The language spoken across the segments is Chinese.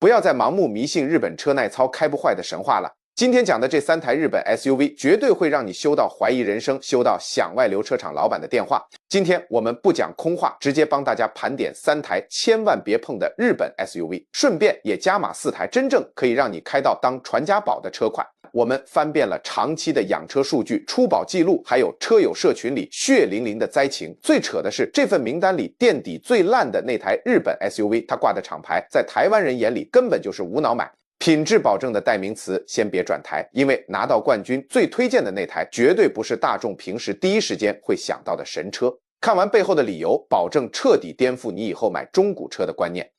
不要再盲目迷信日本车耐操开不坏的神话了。今天讲的这3台日本 SUV 绝对会让你修到怀疑人生，修到响外流车厂老板的电话。今天我们不讲空话，直接帮大家盘点3台千万别碰的日本 SUV， 顺便也加码4台真正可以让你开到当传家宝的车款。我们翻遍了长期的养车数据、出保记录，还有车友社群里血淋淋的灾情。最扯的是，这份名单里垫底最烂的那台日本 SUV， 它挂的厂牌在台湾人眼里根本就是无脑买。品质保证的代名词先别转台，因为拿到冠军最推荐的那台绝对不是大众平时第一时间会想到的神车。看完背后的理由，保证彻底颠覆你以后买中古车的观念。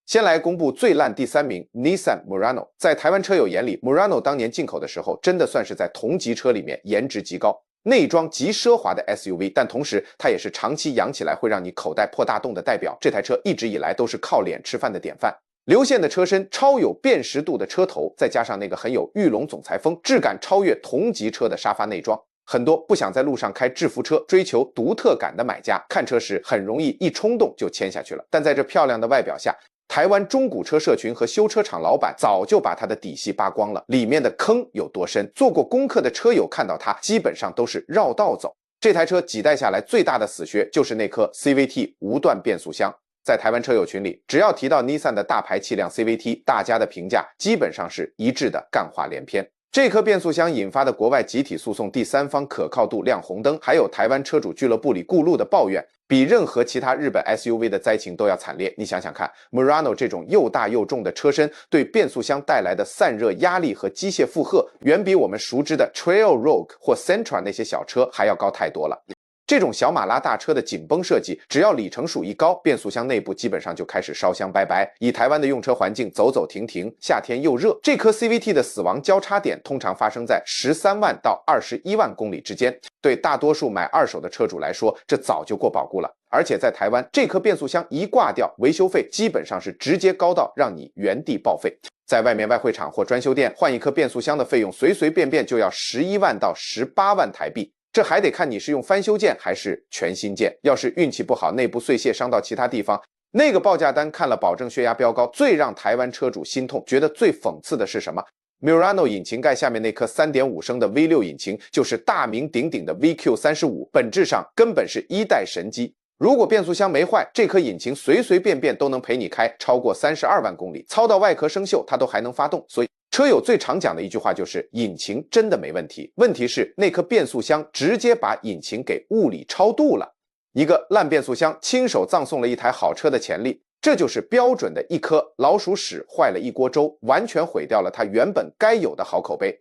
先来公布最烂第3名 Nissan Murano。 在台湾车友眼里， Murano 当年进口的时候真的算是在同级车里面颜值极高，内装极奢华的 SUV， 但同时它也是长期养起来会让你口袋破大洞的代表。这台车一直以来都是靠脸吃饭的典范。流线的车身，超有辨识度的车头，再加上那个很有玉龙总裁风，质感超越同级车的沙发内装。很多不想在路上开制服车、追求独特感的买家，看车时很容易一冲动就签下去了。但在这漂亮的外表下，台湾中古车社群和修车厂老板早就把它的底细扒光了，里面的坑有多深，做过功课的车友看到它基本上都是绕道走。这台车几代下来最大的死穴就是那颗 CVT 无段变速箱。在台湾车友群里，只要提到 Nissan 的大排气量 CVT， 大家的评价基本上是一致的干话连篇。这颗变速箱引发的国外集体诉讼、第三方可靠度亮红灯，还有台湾车主俱乐部里顾路的抱怨，比任何其他日本 SUV 的灾情都要惨烈。你想想看， Murano 这种又大又重的车身对变速箱带来的散热压力和机械负荷，远比我们熟知的 Trailrogue 或 Sentra 那些小车还要高太多了。这种小马拉大车的紧绷设计，只要里程数一高，变速箱内部基本上就开始烧香拜拜。以台湾的用车环境，走走停停，夏天又热，这颗 CVT 的死亡交叉点通常发生在13万到21万公里之间。对大多数买二手的车主来说，这早就过保固了。而且在台湾，这颗变速箱一挂掉，维修费基本上是直接高到让你原地报废。在外面外汇厂或专修店换一颗变速箱的费用，随随便便就要11万到18万台币。这还得看你是用翻修件还是全新件，要是运气不好，内部碎屑伤到其他地方，那个报价单看了保证血压飙高。最让台湾车主心痛，觉得最讽刺的是什么？ Murano 引擎盖下面那颗 3.5 升的 V6 引擎，就是大名鼎鼎的 VQ35， 本质上根本是一代神机。如果变速箱没坏，这颗引擎随随便便都能陪你开超过32万公里，操到外壳生锈它都还能发动。所以车友最常讲的一句话就是引擎真的没问题，问题是那颗变速箱直接把引擎给物理超度了。一个烂变速箱亲手葬送了一台好车的潜力，这就是标准的一颗老鼠屎坏了一锅粥，完全毁掉了它原本该有的好口碑。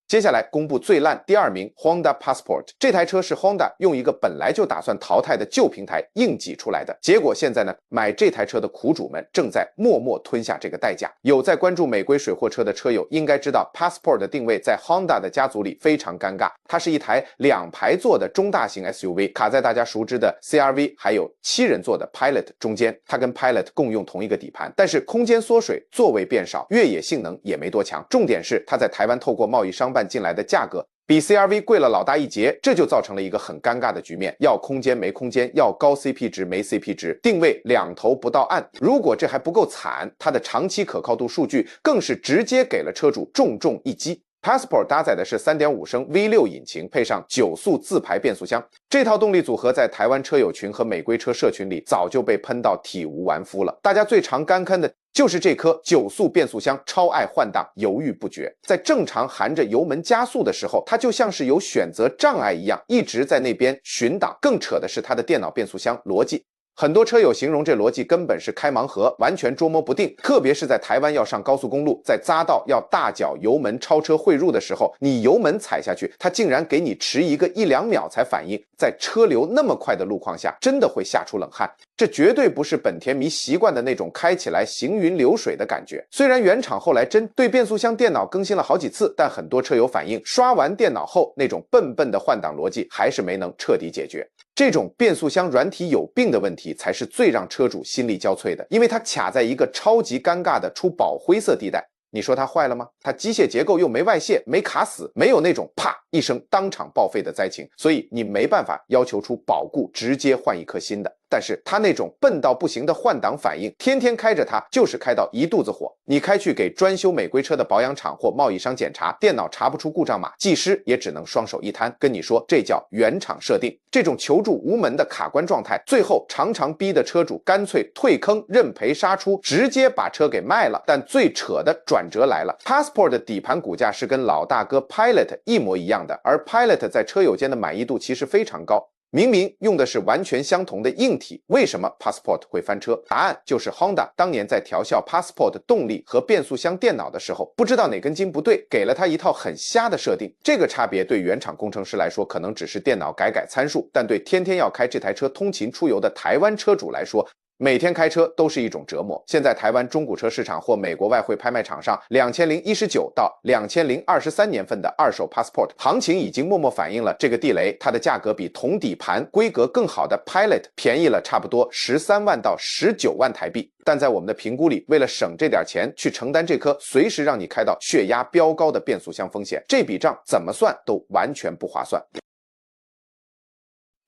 接下来公布最烂第2名 Honda Passport。 这台车是 Honda 用一个本来就打算淘汰的旧平台硬挤出来的，结果现在呢，买这台车的苦主们正在默默吞下这个代价。有在关注美规水货车的车友应该知道， Passport 的定位在 Honda 的家族里非常尴尬，它是一台2排座的中大型 SUV， 卡在大家熟知的 CR-V 还有7人座的 Pilot 中间。它跟 Pilot 共用同一个底盘，但是空间缩水，座位变少，越野性能也没多强。重点是它在台湾透过贸易商办进来的价格比 CR-V 贵了老大一截，这就造成了一个很尴尬的局面，要空间没空间，要高 CP 值没 CP 值，定位两头不到岸。如果这还不够惨，它的长期可靠度数据更是直接给了车主重重一击。Passport 搭载的是 3.5 升 V6 引擎，配上9速自排变速箱，这套动力组合在台湾车友群和美规车社群里早就被喷到体无完肤了。大家最常干看的就是这颗9速变速箱超爱换挡，犹豫不决。在正常含着油门加速的时候，它就像是有选择障碍一样，一直在那边寻档。更扯的是它的电脑变速箱逻辑，很多车友形容这逻辑根本是开盲盒，完全捉摸不定。特别是在台湾要上高速公路，在匝道要大脚油门超车汇入的时候，你油门踩下去，它竟然给你迟一个1-2秒才反应。在车流那么快的路况下，真的会吓出冷汗。这绝对不是本田迷习惯的那种开起来行云流水的感觉。虽然原厂后来针对变速箱电脑更新了好几次，但很多车友反映，刷完电脑后那种笨笨的换挡逻辑还是没能彻底解决。这种变速箱软体有病的问题才是最让车主心力交瘁的，因为它卡在一个超级尴尬的出保灰色地带。你说它坏了吗？它机械结构又没外泄，没卡死，没有那种啪一声当场报废的灾情，所以你没办法要求出保固直接换一颗新的。但是它那种笨到不行的换挡反应，天天开着它就是开到一肚子火。你开去给专修美规车的保养厂或贸易商检查，电脑查不出故障码，技师也只能双手一摊，跟你说这叫原厂设定。这种求助无门的卡关状态，最后常常逼得车主干脆退坑认赔杀出，直接把车给卖了。但最扯的转折来了， Passport 的底盘骨架是跟老大哥 Pilot 一模一样的，而 Pilot 在车友间的满意度其实非常高。明明用的是完全相同的硬体，为什么 Passport 会翻车？答案就是 Honda 当年在调校 Passport 动力和变速箱电脑的时候，不知道哪根筋不对，给了他一套很瞎的设定。这个差别对原厂工程师来说可能只是电脑改参数，但对天天要开这台车通勤出游的台湾车主来说，每天开车都是一种折磨。现在台湾中古车市场或美国外汇拍卖场上，2019到2023年份的二手 Passport 行情已经默默反映了这个地雷，它的价格比同底盘规格更好的 Pilot 便宜了差不多13万到19万台币。但在我们的评估里，为了省这点钱去承担这颗随时让你开到血压飙高的变速箱风险，这笔账怎么算都完全不划算。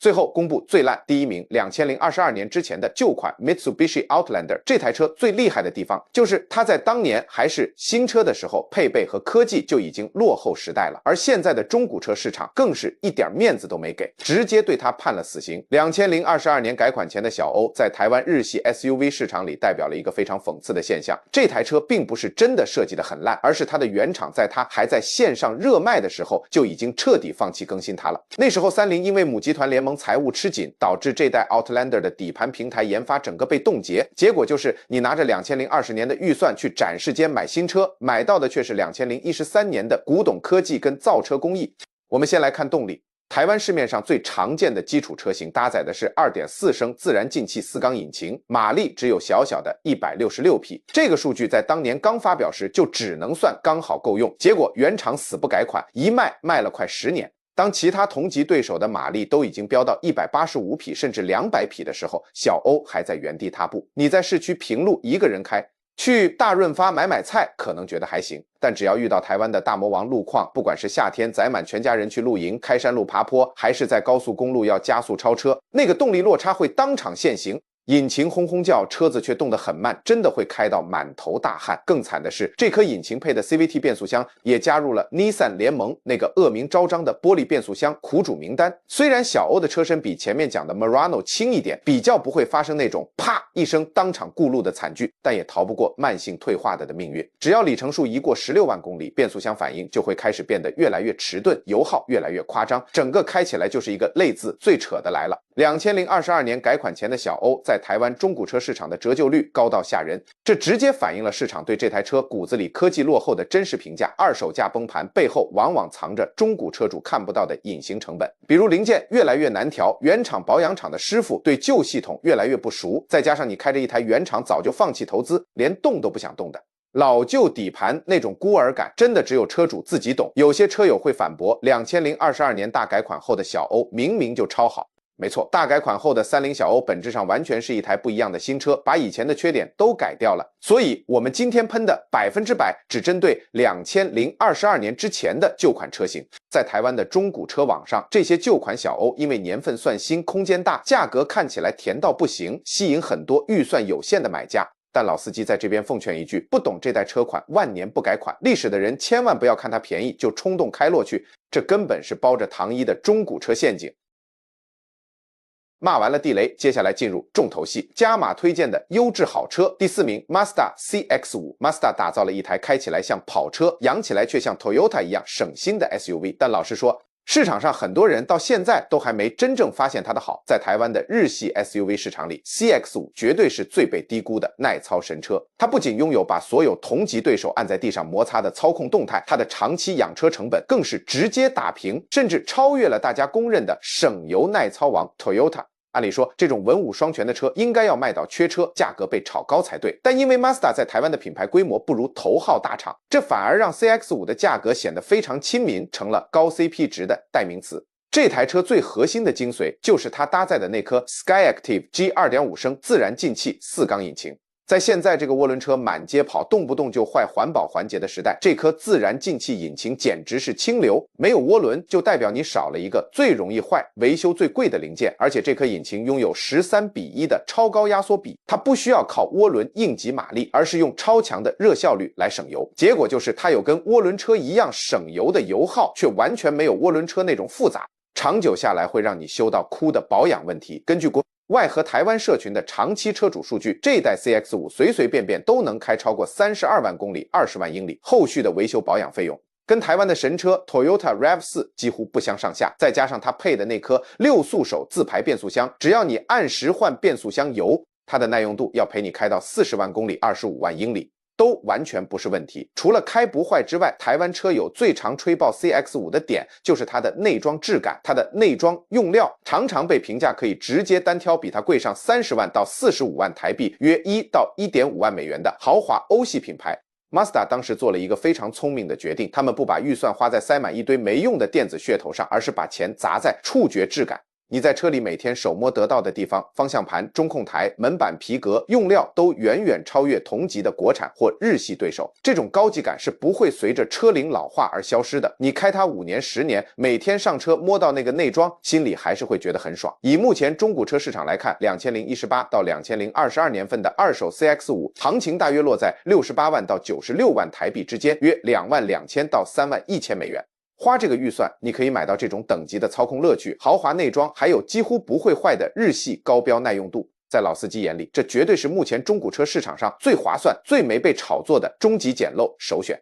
最后公布最烂第一名，2022年之前的旧款 Mitsubishi Outlander。 这台车最厉害的地方就是它在当年还是新车的时候，配备和科技就已经落后时代了，而现在的中古车市场更是一点面子都没给，直接对它判了死刑。2022年改款前的小欧在台湾日系 SUV 市场里代表了一个非常讽刺的现象，这台车并不是真的设计的很烂，而是它的原厂在它还在线上热卖的时候就已经彻底放弃更新它了。那时候三菱因为母集团联盟财务吃紧，导致这代 Outlander 的底盘平台研发整个被冻结，结果就是你拿着2020年的预算去展示间买新车，买到的却是2013年的古董科技跟造车工艺。我们先来看动力，台湾市面上最常见的基础车型搭载的是 2.4 升自然进气4缸引擎，马力只有小小的166匹。这个数据在当年刚发表时就只能算刚好够用，结果原厂死不改款，一卖了快10年。当其他同级对手的马力都已经飙到185匹甚至200匹的时候，小欧还在原地踏步。你在市区平路一个人开，去大润发买菜可能觉得还行，但只要遇到台湾的大魔王路况，不管是夏天载满全家人去露营、开山路爬坡，还是在高速公路要加速超车，那个动力落差会当场现形。引擎轰轰叫，车子却动得很慢，真的会开到满头大汗。更惨的是，这颗引擎配的 CVT 变速箱也加入了 Nissan 联盟那个恶名昭彰的玻璃变速箱苦主名单。虽然小欧的车身比前面讲的 Murano 轻一点，比较不会发生那种啪一声当场顾路的惨剧，但也逃不过慢性退化的命运。只要里程数一过16万公里，变速箱反应就会开始变得越来越迟钝，油耗越来越夸张，整个开起来就是一个累字。最扯的来了，2022年改款前的小欧在台湾中古车市场的折旧率高到吓人，这直接反映了市场对这台车骨子里科技落后的真实评价。二手价崩盘背后往往藏着中古车主看不到的隐形成本，比如零件越来越难调，原厂保养厂的师傅对旧系统越来越不熟，再加上你开着一台原厂早就放弃投资，连动都不想动的老旧底盘，那种孤儿感真的只有车主自己懂。有些车友会反驳，2022年大改款后的小欧明明就超好。没错，大改款后的30小欧本质上完全是一台不一样的新车，把以前的缺点都改掉了。所以我们今天喷的100%只针对2022年之前的旧款车型。在台湾的中古车网上，这些旧款小欧因为年份算新、空间大、价格看起来甜到不行，吸引很多预算有限的买家。但老司机在这边奉劝一句，不懂这代车款万年不改款，历史的人千万不要看它便宜就冲动开落去，这根本是包着糖衣的中古车陷阱。骂完了地雷，接下来进入重头戏，加码推荐的优质好车。第4名 Mazda CX-5。 Mazda 打造了一台开起来像跑车，养起来却像 Toyota 一样省心的 SUV， 但老实说，市场上很多人到现在都还没真正发现它的好。在台湾的日系 SUV 市场里， CX-5 绝对是最被低估的耐操神车。它不仅拥有把所有同级对手按在地上摩擦的操控动态，它的长期养车成本更是直接打平，甚至超越了大家公认的省油耐操王 Toyota。按理说，这种文武双全的车应该要卖到缺车，价格被炒高才对。但因为 Mazda 在台湾的品牌规模不如头号大厂，这反而让 CX-5 的价格显得非常亲民，成了高 CP 值的代名词。这台车最核心的精髓就是它搭载的那颗 Skyactiv G 2.5 升自然进气4缸引擎。在现在这个涡轮车满街跑，动不动就坏环保环节的时代，这颗自然进气引擎简直是清流。没有涡轮，就代表你少了一个最容易坏、维修最贵的零件。而且这颗引擎拥有13:1的超高压缩比，它不需要靠涡轮应急马力，而是用超强的热效率来省油。结果就是它有跟涡轮车一样省油的油耗，却完全没有涡轮车那种复杂。长久下来会让你修到哭的保养问题。根据国外和台湾社群的长期车主数据，这代 CX-5随随便便都能开超过32万公里、20万英里，后续的维修保养费用跟台湾的神车 Toyota RAV4 几乎不相上下。再加上它配的那颗6速手自排变速箱，只要你按时换变速箱油，它的耐用度要陪你开到40万公里、25万英里。都完全不是问题。除了开不坏之外，台湾车友最常吹爆 CX-5 的点就是它的内装质感。它的内装用料常常被评价可以直接单挑比它贵上30万到45万台币，约1到1.5万美元的豪华欧系品牌。Mazda 当时做了一个非常聪明的决定，他们不把预算花在塞满一堆没用的电子噱头上，而是把钱砸在触觉质感。你在车里每天手摸得到的地方，方向盘、中控台、门板、皮革用料都远远超越同级的国产或日系对手。这种高级感是不会随着车龄老化而消失的。你开它5年、10年，每天上车摸到那个内装，心里还是会觉得很爽。以目前中古车市场来看，2018到2022年份的二手 CX-5 行情大约落在68万到96万台币之间，约22000到31000美元。花这个预算，你可以买到这种等级的操控乐趣、豪华内装，还有几乎不会坏的日系高标耐用度。在老司机眼里，这绝对是目前中古车市场上最划算、最没被炒作的终极简陋首选。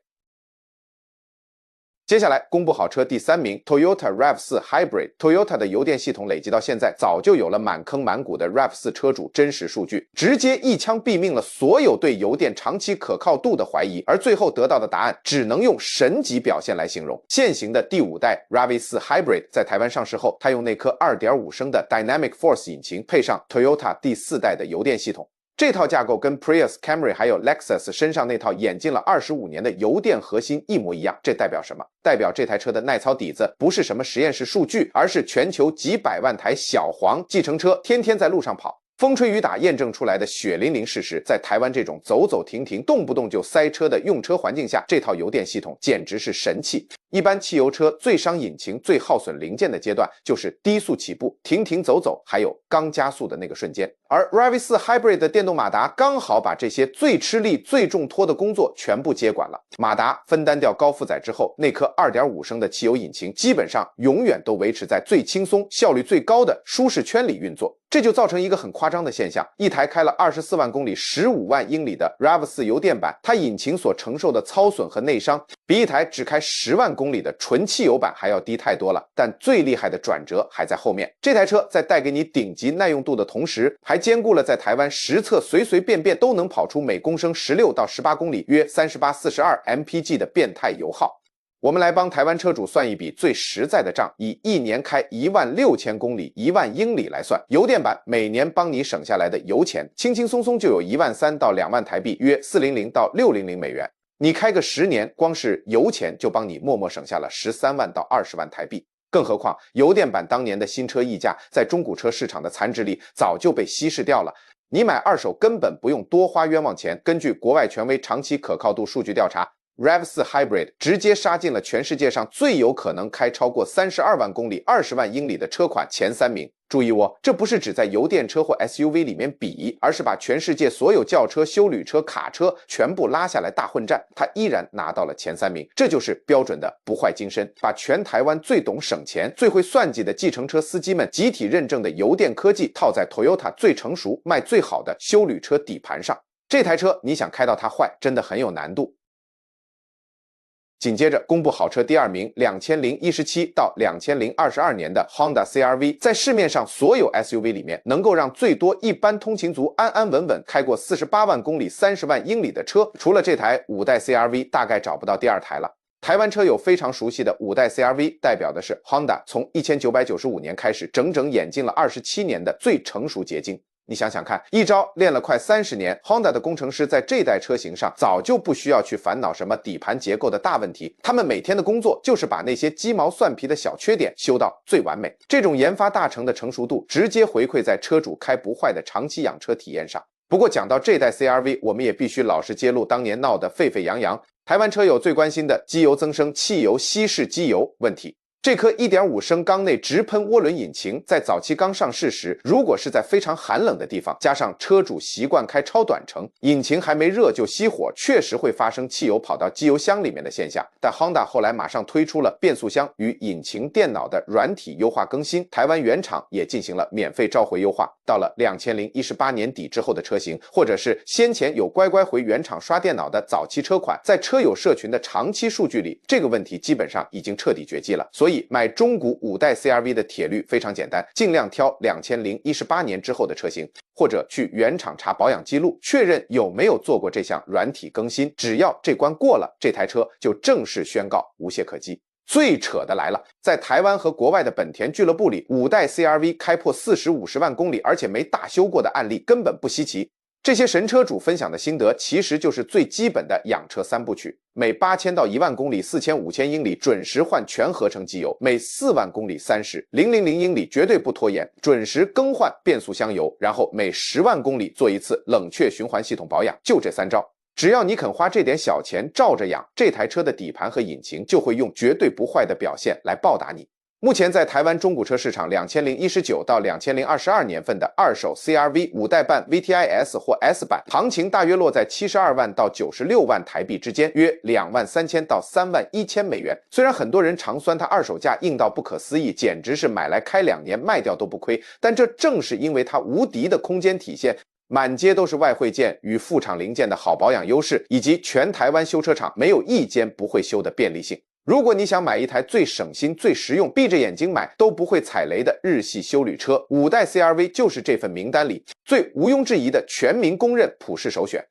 接下来公布好车第3名 Toyota RAV4 Hybrid。Toyota 的油电系统累积到现在，早就有了满坑满谷的 RAV4 车主真实数据，直接一枪毙命了所有对油电长期可靠度的怀疑，而最后得到的答案只能用神级表现来形容。现行的第5代 RAV4 Hybrid 在台湾上市后，它用那颗2.5升的 Dynamic Force 引擎，配上 Toyota第4代的油电系统。这套架构跟 Prius、Camry 还有 Lexus 身上那套演进了25年的油电核心一模一样。这代表什么？代表这台车的耐操底子不是什么实验室数据，而是全球几百万台小黄计程车天天在路上跑，风吹雨打验证出来的血淋淋事实。在台湾这种走走停停动不动就塞车的用车环境下，这套油电系统简直是神器。一般汽油车最伤引擎、最耗损零件的阶段，就是低速起步、停停走走，还有刚加速的那个瞬间。而 RAV4 Hybrid 的电动马达刚好把这些最吃力、最重拖的工作全部接管了。马达分担掉高负载之后，那颗2.5升的汽油引擎基本上永远都维持在最轻松、效率最高的舒适圈里运作。这就造成一个很夸张的现象，一台开了24万公里、15万英里的 RAV4 油电版，它引擎所承受的操损和内伤，比一台只开10万公里的纯汽油版还要低太多了。但最厉害的转折还在后面，这台车在带给你顶级耐用度的同时，还兼顾了在台湾实测随随便便都能跑出每公升16到18公里，约38-42 mpg 的变态油耗。我们来帮台湾车主算一笔最实在的账，以1年开16000公里、1万英里来算，油电版每年帮你省下来的油钱，轻轻松松就有13000到2万台币，约400到600美元。你开个10年，光是油钱就帮你默默省下了13万到20万台币。更何况油电版当年的新车溢价在中古车市场的残值里早就被稀释掉了，你买二手根本不用多花冤枉钱。根据国外权威长期可靠度数据调查，RAV4 Hybrid 直接杀进了全世界上最有可能开超过32万公里、20万英里的车款前3名。注意哦，这不是只在油电车或 SUV 里面比，而是把全世界所有轿车、休旅车、卡车全部拉下来大混战，它依然拿到了前3名。这就是标准的不坏金身，把全台湾最懂省钱、最会算计的计程车司机们集体认证的油电科技套在 Toyota 最成熟、卖最好的休旅车底盘上。这台车你想开到它坏，真的很有难度。紧接着公布好车第2名，2017到2022年的 Honda CR-V， 在市面上所有 SUV 里面，能够让最多一般通勤族安安稳稳开过48万公里、30万英里的车，除了这台5代 CR-V， 大概找不到第2台了。台湾车友非常熟悉的5代 CR-V 代表的是 Honda 从1995年开始整整演进了27年的最成熟结晶。你想想看，一招练了快30年， Honda 的工程师在这代车型上早就不需要去烦恼什么底盘结构的大问题，他们每天的工作就是把那些鸡毛蒜皮的小缺点修到最完美。这种研发大成的成熟度直接回馈在车主开不坏的长期养车体验上。不过讲到这代 CR-V， 我们也必须老实揭露当年闹得沸沸扬扬，台湾车友最关心的机油增生、汽油稀释机油问题。这颗 1.5 升缸内直喷涡轮引擎在早期刚上市时，如果是在非常寒冷的地方，加上车主习惯开超短程，引擎还没热就熄火，确实会发生汽油跑到机油箱里面的现象。但 Honda 后来马上推出了变速箱与引擎电脑的软体优化更新，台湾原厂也进行了免费召回优化。到了2018年底之后的车型，或者是先前有乖乖回原厂刷电脑的早期车款，在车友社群的长期数据里，这个问题基本上已经彻底绝迹了。所以买中古5代 CR-V 的铁律非常简单，尽量挑2018年之后的车型，或者去原厂查保养记录，确认有没有做过这项软体更新。只要这关过了，这台车就正式宣告无懈可击。最扯的来了，在台湾和国外的本田俱乐部里，5代 CR-V 开破40-50万公里，而且没大修过的案例根本不稀奇。这些神车主分享的心得其实就是最基本的养车3部曲，每8000到1万公里、4000-5000英里准时换全合成机油，每4万公里30,000英里绝对不拖延，准时更换变速箱油，然后每10万公里做一次冷却循环系统保养，就这3招。只要你肯花这点小钱照着养，这台车的底盘和引擎就会用绝对不坏的表现来报答你。目前在台湾中古车市场2019到2022年份的二手 CR-V 5代半 VTIS 或 S 版，行情大约落在72万到96万台币之间，约23000到31000美元。虽然很多人常酸它二手价硬到不可思议，简直是买来开2年卖掉都不亏，但这正是因为它无敌的空间体现，满街都是外汇件与副厂零件的好保养优势，以及全台湾修车厂没有一间不会修的便利性。如果你想买一台最省心、最实用、闭着眼睛买都不会踩雷的日系休旅车，5代 CR-V 就是这份名单里最毋庸置疑的全民公认普世首选。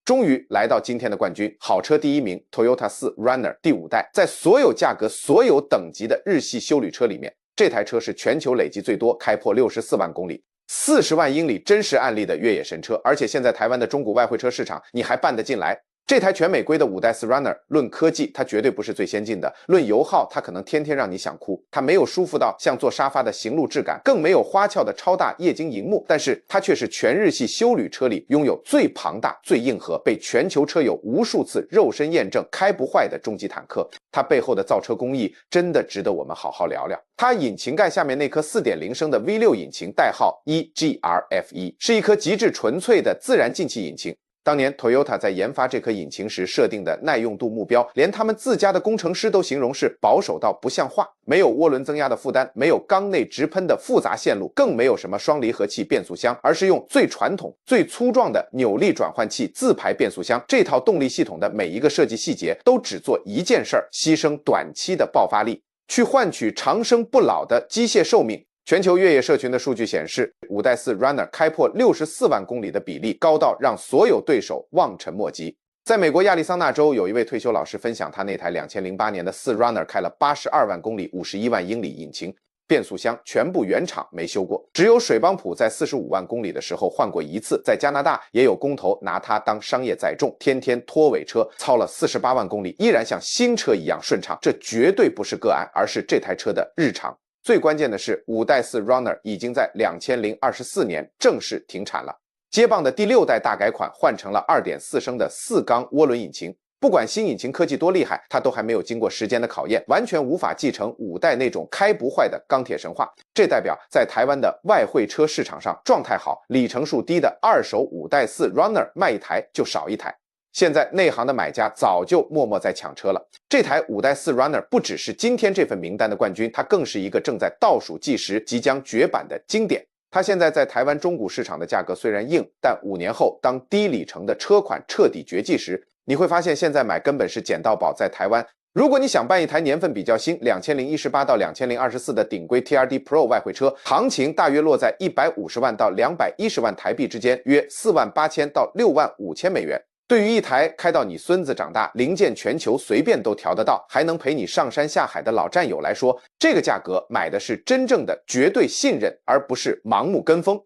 终于来到今天的冠军，好车第1名 Toyota 4Runner 第5代。在所有价格、所有等级的日系休旅车里面，这台车是全球累计最多，开破64万公里。40万英里真实案例的越野神车，而且现在台湾的中古外汇车市场你还办得进来。这台全美规的5代 4Runner 论科技它绝对不是最先进的，论油耗它可能天天让你想哭，它没有舒服到像坐沙发的行路质感，更没有花俏的超大液晶萤幕，但是它却是全日系休旅车里拥有最庞大、最硬核、被全球车友无数次肉身验证开不坏的终极坦克。它背后的造车工艺真的值得我们好好聊聊。它引擎盖下面那颗 4.0 升的 V6 引擎代号 EGR-F1， 是一颗极致纯粹的自然进气引擎。当年 Toyota 在研发这颗引擎时设定的耐用度目标，连他们自家的工程师都形容是保守到不像话。没有涡轮增压的负担，没有缸内直喷的复杂线路，更没有什么双离合器变速箱，而是用最传统、最粗壮的扭力转换器自排变速箱。这套动力系统的每一个设计细节都只做一件事儿，牺牲短期的爆发力，去换取长生不老的机械寿命。全球越野社群的数据显示，5代 4Runner 开破64万公里的比例高到让所有对手望尘莫及。在美国亚利桑那州，有一位退休老师分享他那台2008年的 4Runner 开了82万公里、51万英里，引擎、变速箱全部原厂没修过，只有水邦普在45万公里的时候换过1次。在加拿大也有工头拿它当商业载重，天天拖尾车，操了48万公里，依然像新车一样顺畅。这绝对不是个案，而是这台车的日常。最关键的是，5代 4Runner 已经在2024年正式停产了。接棒的第6代大改款换成了 2.4 升的4缸涡轮引擎。不管新引擎科技多厉害，它都还没有经过时间的考验，完全无法继承5代那种开不坏的钢铁神话。这代表在台湾的外汇车市场上，状态好、里程数低的二手5代 4Runner 卖一台就少一台。现在内行的买家早就默默在抢车了。这台5代 4Runner 不只是今天这份名单的冠军，它更是一个正在倒数计时、即将绝版的经典。它现在在台湾中古市场的价格虽然硬，但5年后当低里程的车款彻底绝迹时，你会发现现在买根本是捡到宝。在台湾，如果你想办一台年份比较新2018到2024的顶规 TRD Pro 外汇车，行情大约落在150万到210万台币之间，约48000到65000美元。对于一台开到你孙子长大、零件全球随便都调得到，还能陪你上山下海的老战友来说，这个价格买的是真正的绝对信任，而不是盲目跟风。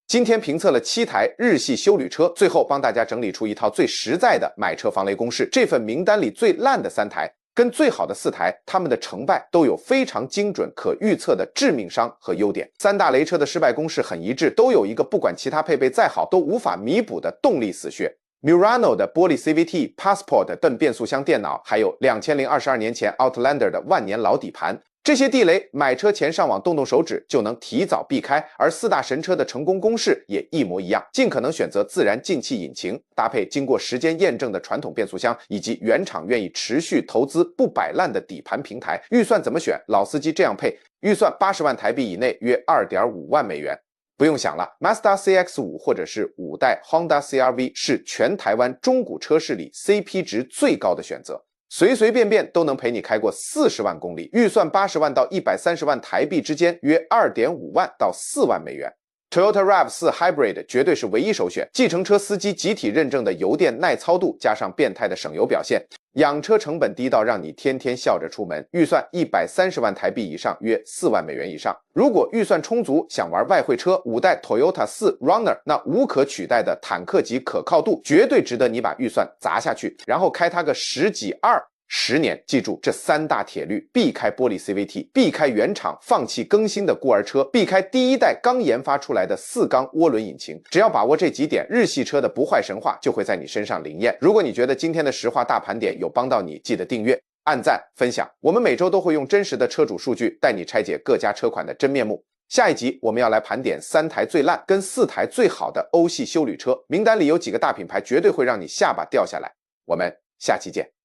今天评测了7台日系休旅车，最后帮大家整理出一套最实在的买车防雷公式。这份名单里最烂的3台，跟最好的4台，它们的成败都有非常精准可预测的致命伤和优点。3大雷车的失败公式很一致，都有一个不管其他配备再好都无法弥补的动力死穴。Murano 的玻璃 CVT、Passport 等变速箱电脑，还有2022年前 Outlander 的万年老底盘。这些地雷，买车前上网动动手指就能提早避开，而4大神车的成功公式也一模一样，尽可能选择自然进气引擎，搭配经过时间验证的传统变速箱，以及原厂愿意持续投资不摆烂的底盘平台。预算怎么选？老司机这样配，预算80万台币以内，约2.5万美元。不用想了 ，Mazda CX-5 或者是5代 Honda CR-V 是全台湾中古车市里 CP 值最高的选择。随随便便都能陪你开过40万公里，预算80万到130万台币之间，约2.5万到4万美元。Toyota RAV4 Hybrid 绝对是唯一首选，计程车司机集体认证的油电耐操度，加上变态的省油表现，养车成本低到让你天天笑着出门。预算130万台币以上，约4万美元以上。如果预算充足，想玩外汇车，5代 Toyota 4 Runner 那无可取代的坦克级可靠度，绝对值得你把预算砸下去，然后开它个10几20年。记住这3大铁律：避开玻璃 CVT， 避开原厂放弃更新的孤儿车，避开第1代刚研发出来的4缸涡轮引擎。只要把握这几点，日系车的不坏神话就会在你身上灵验。如果你觉得今天的实话大盘点有帮到你，记得订阅、按赞、分享。我们每周都会用真实的车主数据带你拆解各家车款的真面目。下一集我们要来盘点3台最烂跟4台最好的欧系休旅车，名单里有几个大品牌绝对会让你下巴掉下来。我们下期见。